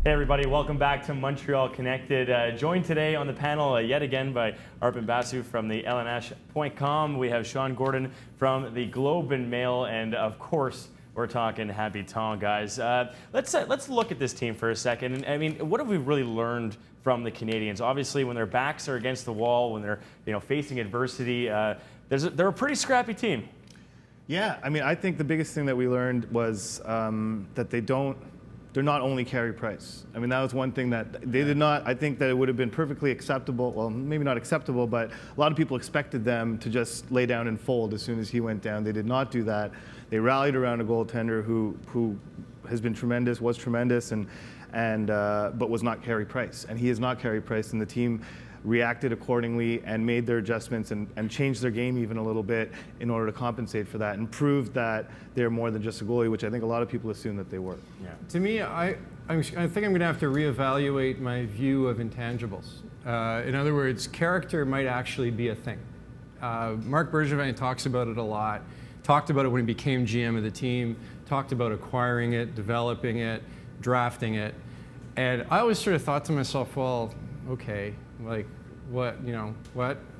Hey everybody, welcome back to Montreal Connected. Joined today on the panel yet again by Arpon Basu from the LNH.com. We have Sean Gordon from the Globe and Mail, and of course, we're talking Habitant, guys. Let's look at this team for a second. And I mean, what have we really learned from the Canadiens? Obviously, when their backs are against the wall, when they're facing adversity, they're a pretty scrappy team. Yeah, I mean, I think the biggest thing that we learned was that they're not only Carey Price. I mean, that was one thing that they did not. I think that it would have been perfectly acceptable. Well, maybe not acceptable, but a lot of people expected them to just lay down and fold as soon as he went down. They did not do that. They rallied around a goaltender who has been tremendous, was tremendous, but was not Carey Price. And he is not Carey Price, and the team reacted accordingly and made their adjustments and changed their game even a little bit in order to compensate for that and proved that they're more than just a goalie, which I think a lot of people assume that they were. Yeah. To me, I think I'm going to have to reevaluate my view of intangibles. In other words, character might actually be a thing. Marc Bergevin talks about it a lot, talked about it when he became GM of the team, talked about acquiring it, developing it, drafting it. And I always sort of thought to myself, well, okay, like what?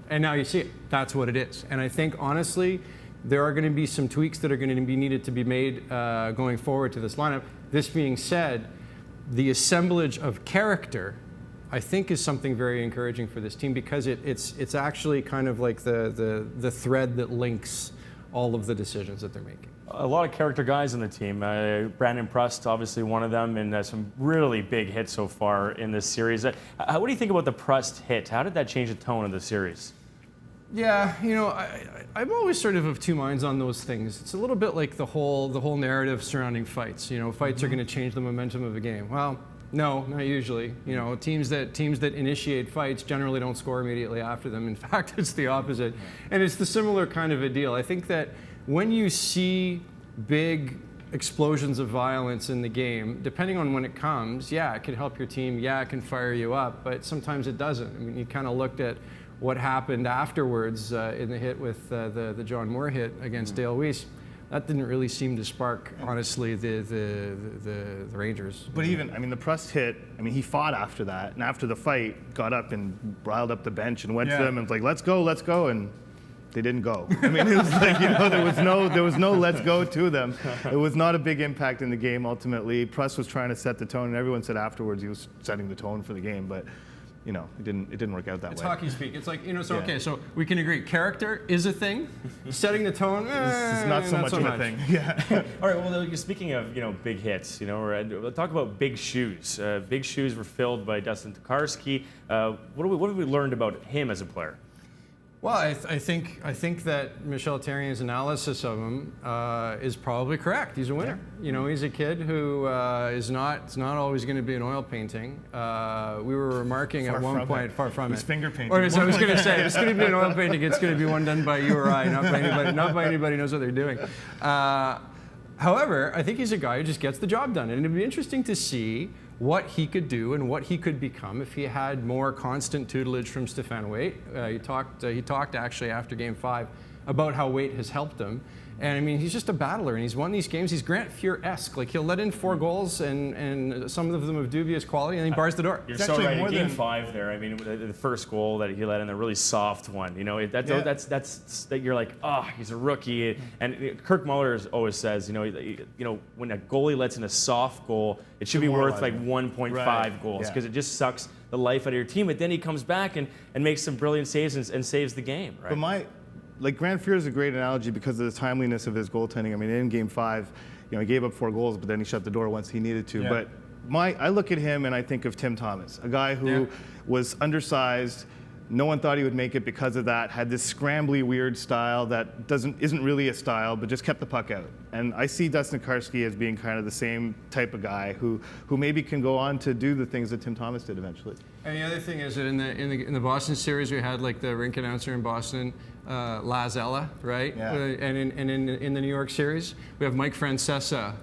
And now you see it. That's what it is. And I think, honestly, there are going to be some tweaks that are going to be needed to be made going forward to this lineup. This being said, the assemblage of character, I think, is something very encouraging for this team because it's actually kind of like the thread that links all of the decisions that they're making. A lot of character guys on the team. Brandon Prust, obviously one of them, and some really big hits so far in this series. What do you think about the Prust hit? How did that change the tone of the series? Yeah, I'm always sort of two minds on those things. It's a little bit like the whole narrative surrounding fights. Fights are going to change the momentum of a game. Well, no, not usually. Teams that initiate fights generally don't score immediately after them. In fact, it's the opposite. And it's the similar kind of a deal. I think that when you see big explosions of violence in the game, depending on when it comes, yeah, it can help your team, yeah, it can fire you up, but sometimes it doesn't. I mean, you kind of looked at what happened afterwards in the hit with the John Moore hit against Dale Weiss. That didn't really seem to spark, honestly, the Rangers. But even, the Prust hit, he fought after that, and after the fight, got up and riled up the bench and went to them and was like, let's go, and they didn't go. It was like, there was no let's go to them. It was not a big impact in the game ultimately. Prust was trying to set the tone, and everyone said afterwards he was setting the tone for the game, but it didn't work out that way. It's hockey speak. It's like, okay, so we can agree, character is a thing, setting the tone, this is not so much of a thing. Yeah. All right, well, speaking of, big hits, we'll talk about big shoes. Big shoes were filled by Dustin Tokarski. What have we learned about him as a player? Well, I think that Michel Therrien's analysis of him is probably correct. He's a winner. Yeah. He's a kid who is not always going to be an oil painting. We were remarking at one point, far from it. He's finger painting. Or as I was going to say, if it's going to be an oil painting, it's going to be one done by you or I, not by anybody who knows what they're doing. However, I think he's a guy who just gets the job done, and it'd be interesting to see what he could do and what he could become if he had more constant tutelage from Stéphane Waite. He talked actually after Game 5 about how Waite has helped him. And he's just a battler, and he's won these games. He's Grant Fuhr-esque. Like, he'll let in 4 goals, and some of them of dubious quality, and he bars the door. You're so right. In Game 5 there, the first goal that he let in, the really soft one, that's you're like, he's a rookie. And Kirk Muller always says, when a goalie lets in a soft goal, it should be worth like 1.5 goals because it just sucks the life out of your team. But then he comes back and makes some brilliant saves and saves the game, right? But Grant Fuhr is a great analogy because of the timeliness of his goaltending. In Game 5, he gave up 4 goals, but then he shut the door once he needed to. Yeah. But I look at him and I think of Tim Thomas, a guy who was undersized. No one thought he would make it because of that. Had this scrambly, weird style that isn't really a style, but just kept the puck out. And I see Dustin Tokarski as being kind of the same type of guy who maybe can go on to do the things that Tim Thomas did eventually. And the other thing is that in the Boston series, we had like the rink announcer in Boston, Laz Ella, right? Yeah. And in the New York series, we have Mike Francesa.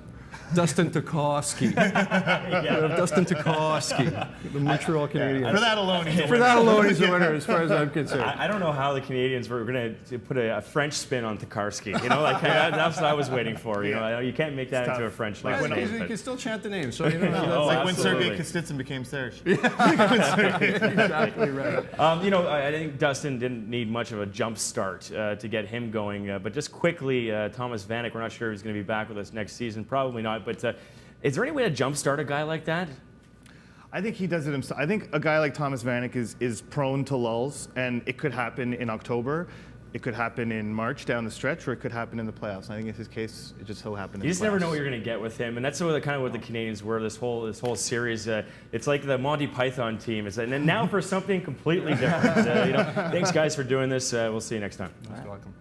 Dustin Tokarski. Dustin Tokarski, the Montreal Canadiens. For that alone, he's a For winner. that alone, he's a winner, as far as I'm concerned. I don't know how the Canadiens were going to put a French spin on Tokarski. You know, like that's what I was waiting for. You know, you can't make that into a French Well, last you name. can still chant the name, so you know. Oh, Like when absolutely. Sergei Kostitsyn became Serge. Exactly right. You know, I think Dustin didn't need much of a jump start to get him going. But just quickly, Thomas Vanek, we're not sure if he's going to be back with us next season. Probably not. But is there any way to jumpstart a guy like that? I think he does it himself. I think a guy like Thomas Vanek is prone to lulls, and it could happen in October. It could happen in March down the stretch, or it could happen in the playoffs. I think in his case, it just so happened. You just never know what you're going to get with him, and that's sort of kind of what the Canadiens were this whole series. It's like the Monty Python team, and then now for something completely different. You know, thanks guys for doing this. We'll see you next time. Most welcome.